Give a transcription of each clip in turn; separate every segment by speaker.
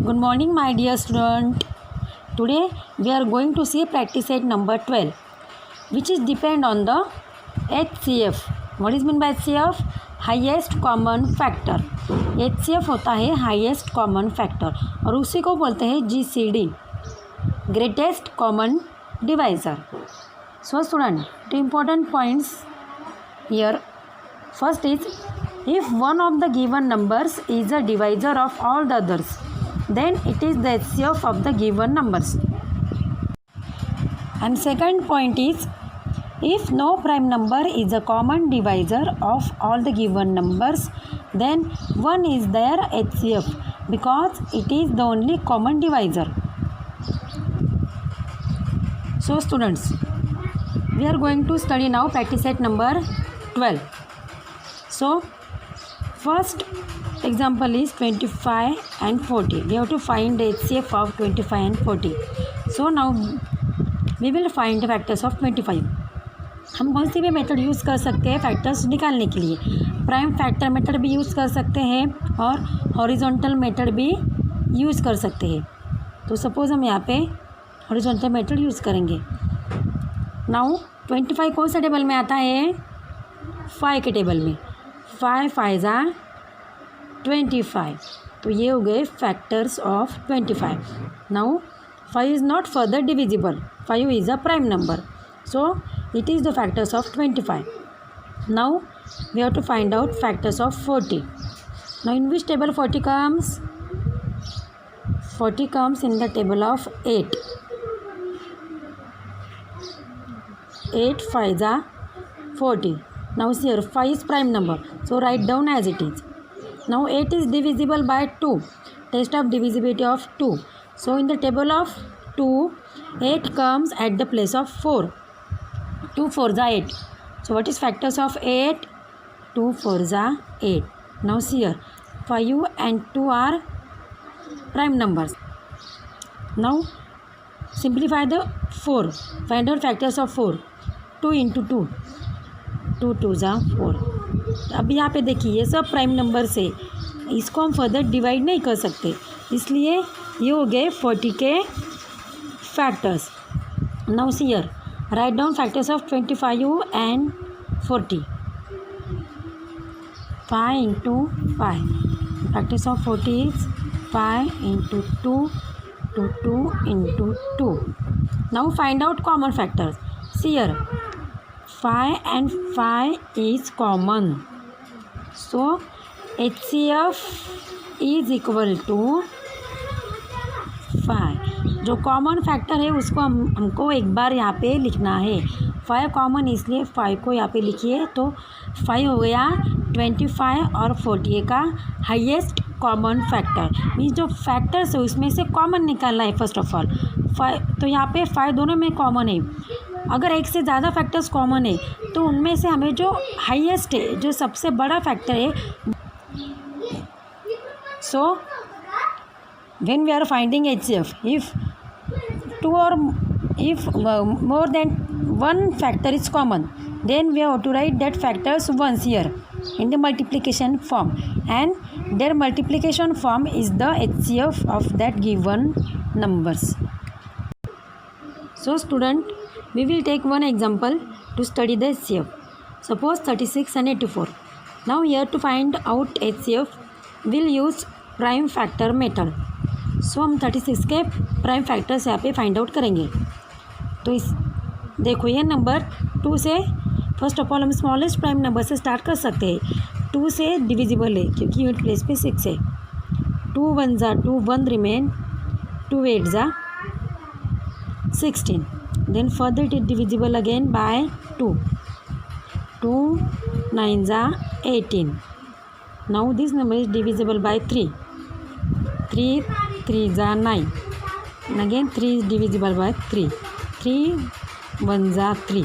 Speaker 1: Good morning, my dear student. Today we are going to see practice set number 12, which is depend on the HCF. What is mean by HCF? Highest common factor. HCF होता है highest common factor और उसी को बोलते हैं GCD, greatest common divisor. So student, the important points here. First is, if one of the given numbers is a divisor of all the others, then it is the HCF of the given numbers. And second point is, if no prime number is a common divisor of all the given numbers, then 1 is their HCF because it is the only common divisor. So students, we are going to study now practice set number 12. So first example is 25 and 40. We have to find the HCF of 25 and 40. So now we will find the factors of 25. हम कौन सी भी method use कर सकते हैं factors निकालने के लिए? Prime factor method भी यूज़ कर सकते हैं और हॉरिजॉन्टल मेथड भी यूज़ कर सकते हैं. तो सपोज़ हम यहाँ पे हॉरिजॉन्टल मेथड यूज़ करेंगे. नाउ 25 कौन सा टेबल में आता है? 5 के टेबल में. 5 5 ज़ा 25. तो ये हो गए factors of 25. Now 5 is not further divisible. 5 is a prime number. So it is the factors of 25. Now we have to find out factors of 40. Now in which table 40 comes? 40 comes in the table of 8. 8 5 are 40. Now here 5 is prime number. So write down as it is. Now 8 is divisible by 2. Test of divisibility of 2. So in the table of 2, 8 comes at the place of 4. 2 4 are 8. So what is factors of 8? 2 4 are 8. Now see here 5 and 2 are prime numbers. Now simplify the 4. Find out factors of 4. 2 into 2. 2 2 are 4. अब यहाँ पे देखिए ये सब prime number से इसको हम further divide नहीं कर सकते, इसलिए ये हो गए 40 के factors. Now see here write down factors of 25 and 40. 5 into 5. Factors of 40 is 5 into 2 to 2 into 2. Now find out common factors. See here 5 and 5 is common. So HCF is equal to 5. जो common factor है उसको हमको एक बार यहाँ पे लिखना है. 5 common इसलिए 5 को यहाँ पे लिखिए. तो 5 हो गया 25 और 40 का हाईएस्ट कॉमन फैक्टर. मीन्स जो फैक्टर्स है उसमें से कॉमन निकालना है फर्स्ट ऑफ ऑल. 5 तो यहाँ पे 5 दोनों में कॉमन है. अगर एक से ज़्यादा फैक्टर्स कॉमन है तो उनमें से हमें जो हाईएस्ट है, जो सबसे बड़ा फैक्टर है, सो when we are finding HCF, if more than one factor is common, then we have to write that factors once here in the multiplication form, and their multiplication form is the HCF of that given numbers. So student, we will take one example to study the HCF. Suppose 36 and 84. Now here to find out HCF, we'll use prime factor method. सो हम 36 के prime factors यहाँ पे find out करेंगे. तो इस देखो ये number 2 से फर्स्ट ऑफ ऑल हम स्मॉलेस्ट प्राइम नंबर से स्टार्ट कर सकते हैं. 2 से डिविजिबल है क्योंकि यूनिट प्लेस पे 6 है. 2 1 ज़ा 2 1 रिमेन. 2 8 ज़ा 16. Then further it is divisible again by 2. 2 9 ज़ा 18. Now this number is divisible by 3. 3 3 ज़ा 9. and again 3 is divisible by 3. 3 1 ज़ा 3.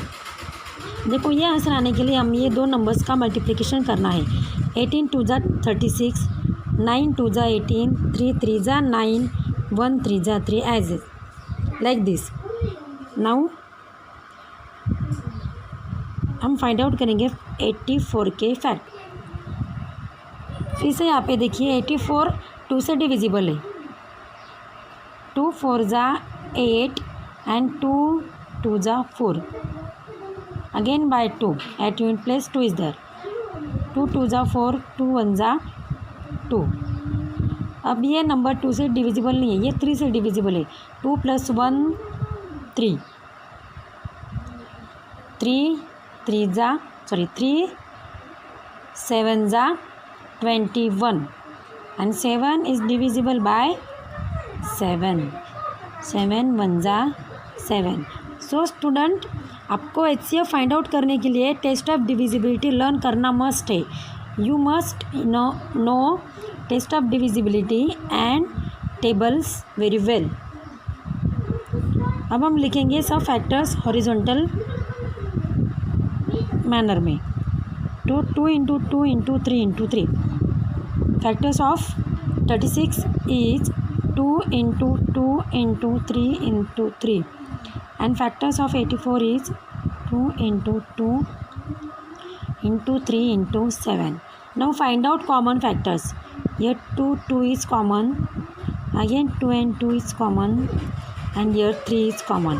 Speaker 1: देखो ये आंसर आने के लिए हम ये दो नंबर्स का मल्टीप्लिकेशन करना है. 18 2 ज़ा 36. 9 2 ज़ा 18. 3 3 ज़ा 9. 1 3 ज़ा 3 एज लाइक दिस. नाउ हम फाइंड आउट करेंगे 84 के फैक्ट. फिर से यहाँ पे देखिए 84 2 से डिविजिबल है. 2 4 जा 8 and 2 2 जा 4. Again by 2 at unit place 2 is there. 2 2 जा 4, 2 1 जा 2. अब ये नंबर 2 से डिविजिबल नहीं है, ये 3 से डिविजिबल है. 2 + 1 3. 3 7 जा 21 and 7 is divisible by 7. 7 1 जा 7. सो स्टूडेंट, आपको HCF फाइंड आउट करने के लिए टेस्ट ऑफ डिविजिबिलिटी लर्न करना मस्ट है. You must know test of divisibility and tables very well. अब हम लिखेंगे सब फैक्टर्स हॉरिजॉन्टल मैनर में. 2 × 2 × 3 × 3. Factors of 36 is 2 × 2 × 3 × 3 and factors of 84 is 2 × 2 × 3 × 7. Now find out common factors. Here 2 is common, again 2 and 2 is common and here 3 is common.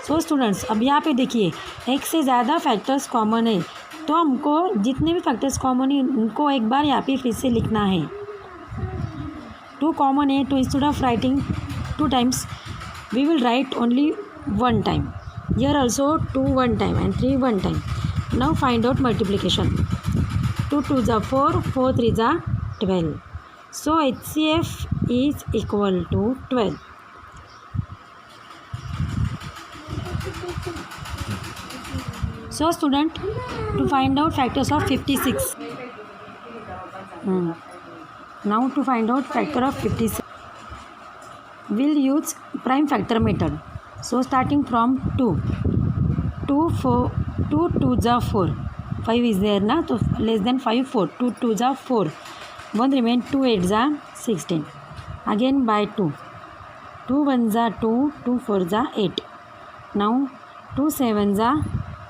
Speaker 1: So students, अब यहाँ पे देखिए एक से ज़्यादा फैक्टर्स कॉमन है, तो हमको जितने भी फैक्टर्स कॉमन है उनको एक बार यहाँ पे फिर से लिखना है. 2 कॉमन है, तो instead of writing 2 times we will write only 1 time. Here also 2 1 time and 3 1 time. Now find out multiplication. 2 2 जा 4, 4 3 जा 12. So HCF is equal to 12. So student, to find out factors of 56. Now to find out factor of 56, we'll use prime factor method. So starting from 2 2 जा 4, 5 is there ना, तो less than 5 4, 2 2 जा 4, 1 remain, 2 8 जा 16. Again by 2 1 जा 2, 2 4 जा 8. Now 2 7 जा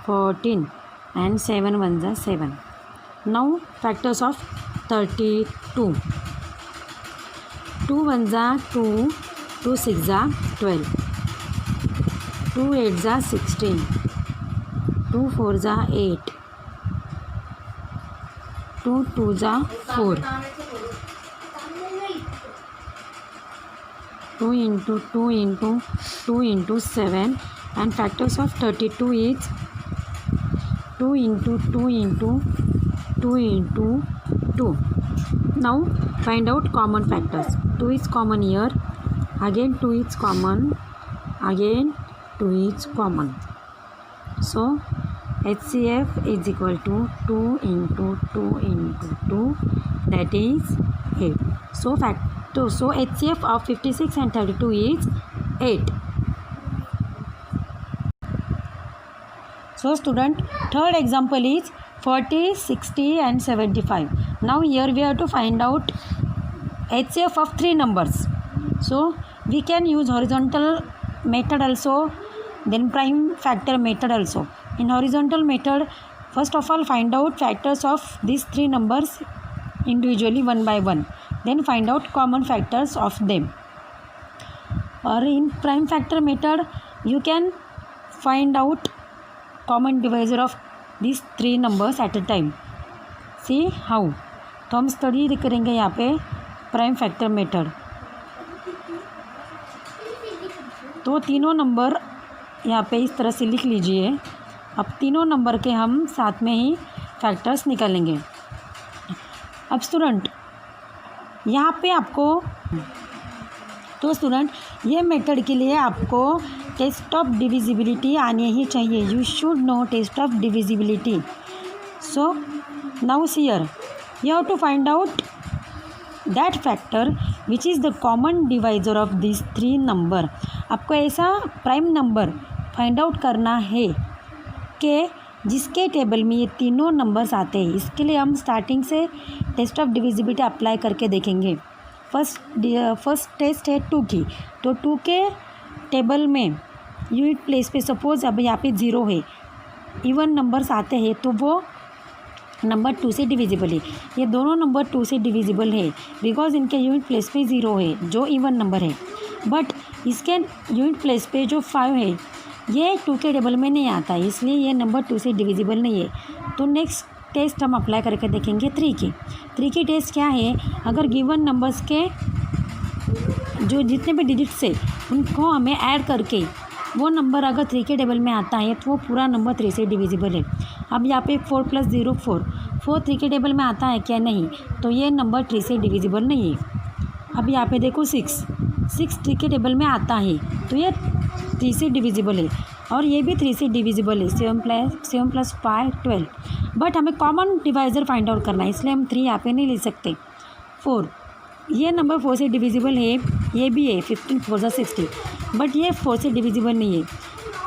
Speaker 1: 14 and 7 1 जा 7. Now factors of 32. 2 1 जा 2, 2 6 जा 12, 2 8 जा 16, 2 4 जा 8, 2 2 जा 4, 2 × 2 × 2 × 7 and factors of 32 is 2 × 2 × 2 × 2. Now find out common factors. 2 is common here, again 2 is common, again 2 is common. So HCF is equal to 2 × 2 × 2, that is 8. So HCF of 56 and 32 is 8. So student, third example is 40, 60 and 75. Now here we have to find out HCF of 3 numbers. So we can use horizontal method also, then prime factor method also. In horizontal method, first of all find out factors of these 3 numbers individually one by one, then find out common factors of them. Or in prime factor method, you can find out common divisor of these 3 numbers at a time. See how? तो हम study करेंगे यहाँ पे prime factor method. तो तीनों number यहाँ पे इस तरह से लिख लीजिए. अब तीनों नंबर के हम साथ में ही फैक्टर्स निकालेंगे. अब स्टूडेंट यहाँ पे आपको, तो स्टूडेंट ये मेथड के लिए आपको टेस्ट ऑफ डिविजिबिलिटी आनी ही चाहिए. You should know test of divisibility. So now here you have to find out that factor which is the common divisor of these 3 number. आपको ऐसा प्राइम नंबर फाइंड आउट करना है कि जिसके table में ये तीनों नंबर्स आते हैं. इसके लिए हम स्टार्टिंग से टेस्ट ऑफ डिविजिबिलिटी अप्लाई करके देखेंगे. फर्स्ट टेस्ट है 2 की. तो 2 के टेबल में यूनिट प्लेस पे सपोज अब यहाँ पे 0 है, इवन नंबर्स आते हैं तो वो नंबर 2 से डिविजिबल है. ये दोनों नंबर 2 से डिविजिबल है बिकॉज इनके यूनिट प्लेस पे 0 है जो इवन नंबर है. बट इसके यूनिट प्लेस पे जो 5 है ये 2 के टेबल में नहीं आता है, इसलिए ये नंबर 2 से डिविजिबल नहीं है। तो नेक्स्ट टेस्ट हम अप्लाई करके देखेंगे 3 की टेस्ट क्या है, अगर गिवन नंबर्स के जो जितने भी डिजिट्स है उनको हमें ऐड करके वो नंबर अगर 3 के टेबल में आता है तो वो पूरा नंबर 3 से डिविजिबल है। अब यहाँ पे 4 + 0 4 3 के टेबल में आता है क्या, नहीं, तो ये नंबर 3 से डिविजिबल नहीं है। अब यहाँ पे देखो 6 3 के टेबल में आता है तो ये 3 से डिविजिबल है, और ये भी 3 से डिविजिबल है। 7 + 5 12, बट हमें कॉमन डिवाइज़र फाइंड आउट करना है, इसलिए हम 3 यहाँ पे नहीं ले सकते। 4 ये नंबर 4 से डिविजिबल है, ये भी है 15 4 = 60, बट ये 4 से डिविजिबल नहीं है।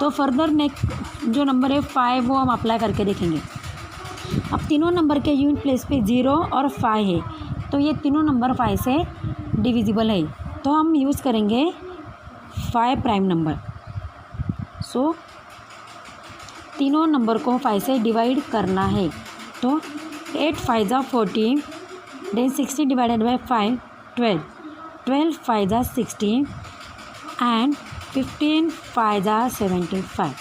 Speaker 1: तो फर्दर नेक्स्ट जो नंबर है 5 वो हम अप्लाई करके देखेंगे। अब तीनों नंबर के यूनिट प्लेस पे 0 और 5 है, तो ये तीनों नंबर 5 से डिविजिबल है, तो हम यूज़ करेंगे 5 प्राइम नंबर। सो तीनों नंबर को 5 से डिवाइड करना है, तो 8 5 = 40, देन 60 / 5 12, 12 5 = 60 एंड 15 5 = 75।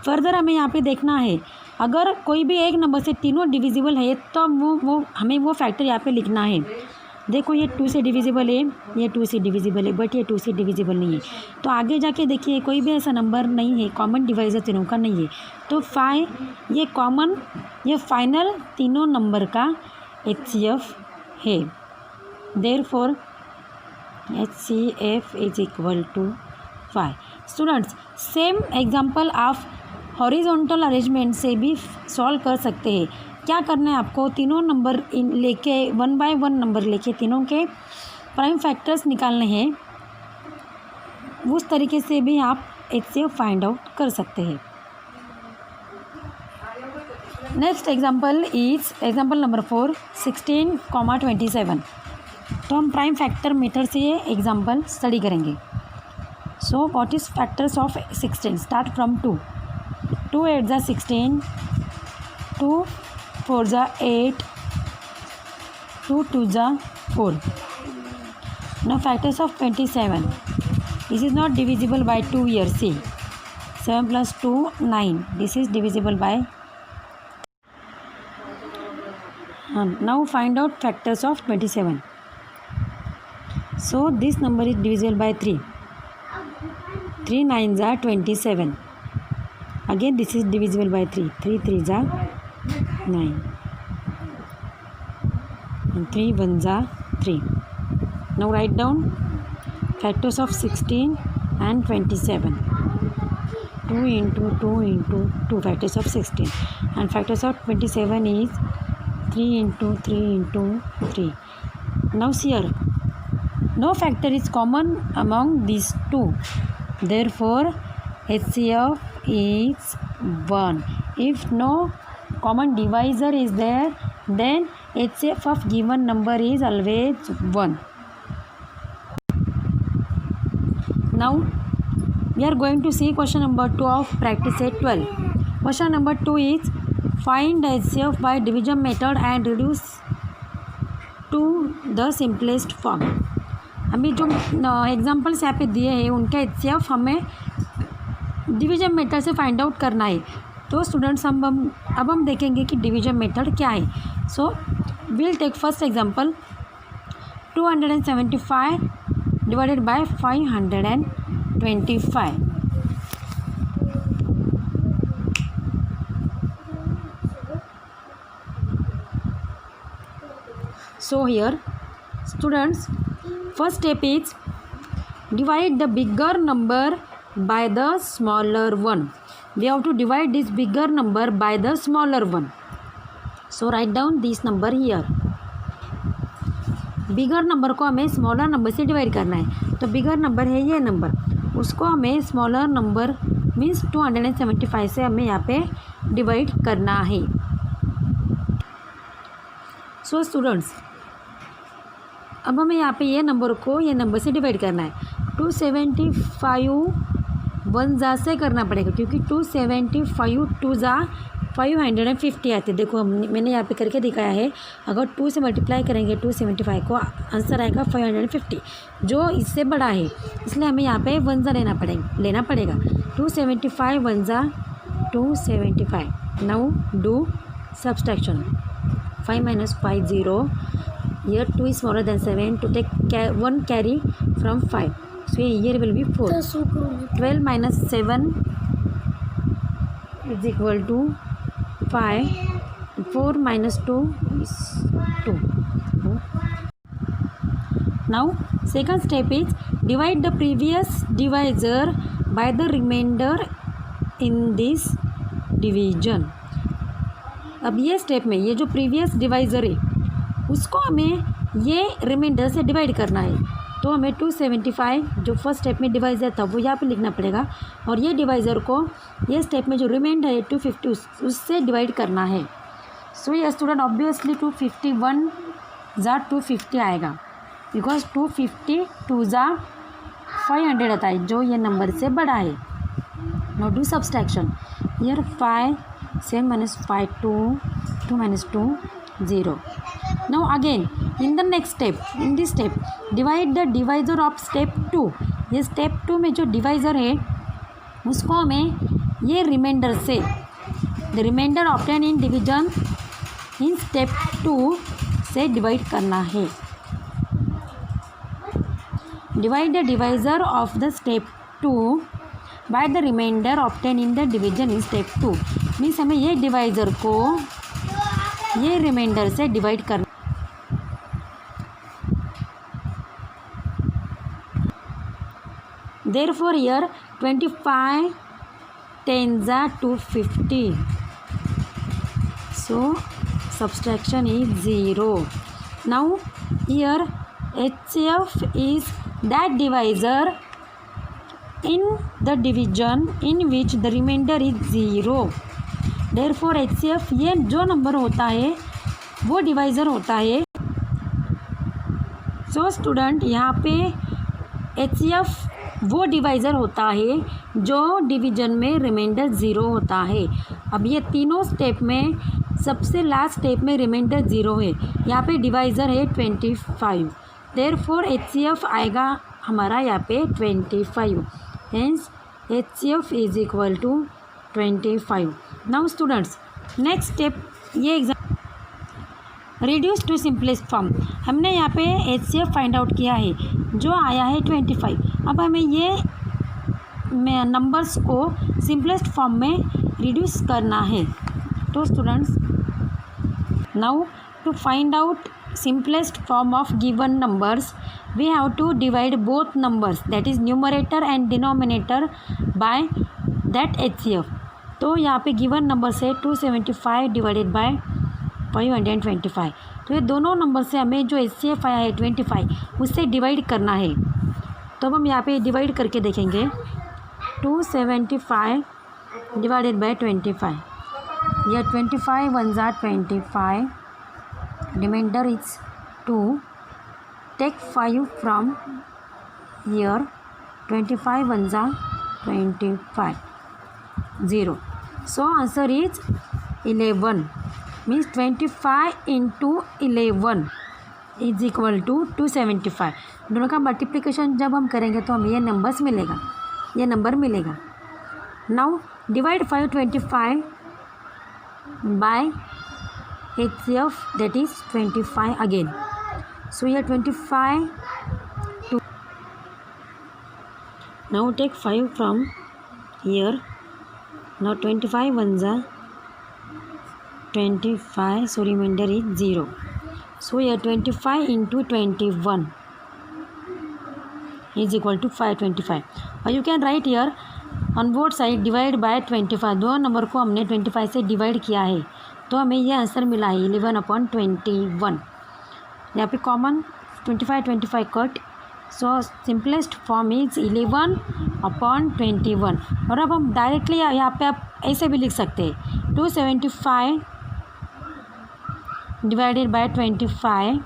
Speaker 1: फर्दर हमें यहाँ पे देखना है, अगर कोई भी एक नंबर से तीनों डिविजिबल है तो वो हमें वो फैक्टर यहाँ पे लिखना है। देखो ये 2 से डिविजिबल है, ये 2 से डिविजिबल है, बट ये 2 से डिविजिबल नहीं है। तो आगे जाके देखिए कोई भी ऐसा नंबर नहीं है, कॉमन डिवाइज़र तीनों का नहीं है, तो 5 ये कॉमन, ये फाइनल तीनों नंबर का HCF है। Therefore HCF = 5। Students, same example आप हॉरिजॉन्टल अरेंजमेंट से भी सॉल्व कर सकते हैं। क्या करना है आपको, तीनों नंबर लेके 1 बाय 1 नंबर लेके तीनों के प्राइम फैक्टर्स निकालने हैं, उस तरीके से भी आप HCF फाइंड आउट कर सकते हैं। Next example is example number 4 16, 27। तो हम प्राइम फैक्टर मेथड से ये एग्जांपल स्टडी करेंगे। So what is factors of 16? Start from 2 8 = 16, 2 4 = 8, 2 2 = 4. Now factors of 27. This is not divisible by 2 here. See, 7 + 2 9. This is divisible by. Now find out factors of 27. So this number is divisible by 3. 3 9s are 27. Again this is divisible by 3. 3 3s are 9. And 3 1s are 3. Now write down factors of 16 and 27. 2 into 2 into 2 factors of 16. And factors of 27 is 3 into 3 into 3. Now see here, no factor is common among these two. Therefore, HCF is 1. If no common divisor is there, then HCF of given number is always 1. Now, we are going to see question number 2 of practice set 12. Question number 2 is find HCF by division method and reduce to the simplest form. अभी जो examples यहाँ पे दिए हैं उनका HCF हमें division method से find out करना है। तो स्टूडेंट्स अब हम देखेंगे कि डिवीजन मेथड क्या है। So will take first example 275 divided by 525. So here students, first step is divide the bigger number by the smaller one. We have to divide this bigger number by the smaller one. So write down this number here. Bigger number को हमें smaller number से divide करना है। तो bigger number है ये number, उसको हमें स्मॉलर नंबर मीन्स 275 से हमें यहाँ पे डिवाइड करना है। सो स्टूडेंट्स, अब हमें यहाँ पे ये नंबर को ये नंबर से डिवाइड करना है। 275 1 जा से करना पड़ेगा क्योंकि 275 2 जा 550 आते। देखो मैंने यहाँ पे करके दिखाया है, अगर 2 से मल्टीप्लाई करेंगे 275 को, आंसर आएगा 550, जो इससे बड़ा है, इसलिए हमें यहाँ पे 1 लेना पड़ेगा। 275 1 जा 275। Now do subtraction. 5 minus 5 0. Here 2 is smaller than 7. To take 1 carry from 5. So here will be 4. 12 minus 7 is equal to 5. 4 minus 2 is 2. Now second step is divide the previous divisor by the remainder in this division. अब ये step में ये जो previous divisor है उसको हमें ये reminder से डिवाइड करना है। तो हमें 275 जो फर्स्ट स्टेप में डिवाइज़र था वो यहाँ पे लिखना पड़ेगा, और ये डिवाइज़र को ये स्टेप में जो रिमाइंडर है 250 उससे डिवाइड करना है। सो ये स्टूडेंट ऑब्वियसली 251 जा 250 आएगा, बिकॉज 250 2 जा 500 आता है, जो ये नंबर से बड़ा है। Now do subtraction. Here 5 7 minus 5 2 2 minus 2 0. Now again in the next step, in this step divide the divisor of step 2. ये step 2 में जो divisor है उसको हमें ये remainder से the remainder obtained in division in step 2 से divide करना है। Divide the divisor of the step 2 by the remainder obtained in the division in step 2. Means हमें ये डिवाइज़र को ये रिमाइंडर से डिवाइड करना। देयरफॉर हियर 25 10 जा 250. So subtraction is 0. Now here HCF is that divisor in the division in which the remainder is 0. Therefore HCF ये जो number होता है वो डिवाइज़र होता है। सो स्टूडेंट यहाँ पे HCF वो डिवाइज़र होता है जो डिवीजन में रिमाइंडर 0 होता है। अब ये तीनों स्टेप में सबसे लास्ट स्टेप में रिमाइंडर 0 है, यहाँ पे डिवाइज़र है 25। देयरफॉर HCF आएगा हमारा यहाँ पे 25। Hence HCF is equal to 25। Now students next step ये exam reduce to simplest form. हमने यहाँ पे HCF फाइंड आउट किया है जो आया है 25। अब हमें ये नंबर्स को सिंपलेस्ट फॉर्म में रिड्यूस करना है। तो students now to find out simplest form of given numbers we have to divide both numbers, that is numerator and denominator, by that HCF. तो यहाँ पे गिवन नंबर से 275 डिवाइडेड बाय 525। तो ये दोनों नंबर से हमें जो HCF आया है 25 उससे डिवाइड करना है। तो अब हम यहाँ पे डिवाइड करके देखेंगे। 275 डिवाइडेड बाय 25, यह 25 1 जा 25, remainder is 2. Take 5 from here. 25 1 जा 25 0. So answer is 11. Means 25 into 11 is equal to 275. दोनों का मल्टीप्लिकेशन जब हम करेंगे तो हमें ये नंबर्स मिलेगा, ये नंबर मिलेगा। Now divide 525 by HCF, that is 25 again. So here 25 to now take 5 from here. Now 25 1 जा 25, so remainder is 0. So here 25 into 21 is equal to 525. Or you can write here on both side divide by 25. दो number को हमने 25 से divide किया है तो हमें यह आंसर मिला है 11/21। यहाँ पे common 25 cut, so simplest form is 11/21। और अब हम डायरेक्टली यहाँ पे आप ऐसे भी लिख सकते हैं 275 डिवाइडेड बाय 25,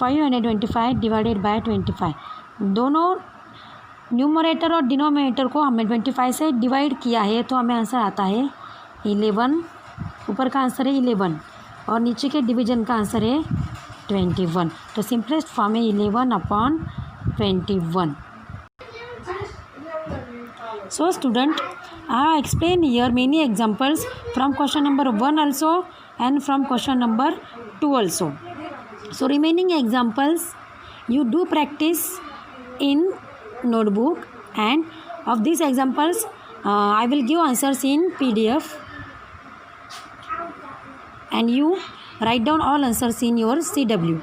Speaker 1: 525 डिवाइडेड बाय 25। दोनों न्यूमरेटर और डिनोमिनेटर को हमने 25 से डिवाइड किया है तो हमें आंसर आता है 11, ऊपर का आंसर है 11 और नीचे के डिवीजन का आंसर है 21. तो सिंपलेस्ट फॉर्म है 11/21. So student, I have explained here many examples from question number 1 also and from question number 2 also. So remaining examples you do practice in notebook, and of these examples I will give answers in PDF and you write down all answers in your CW.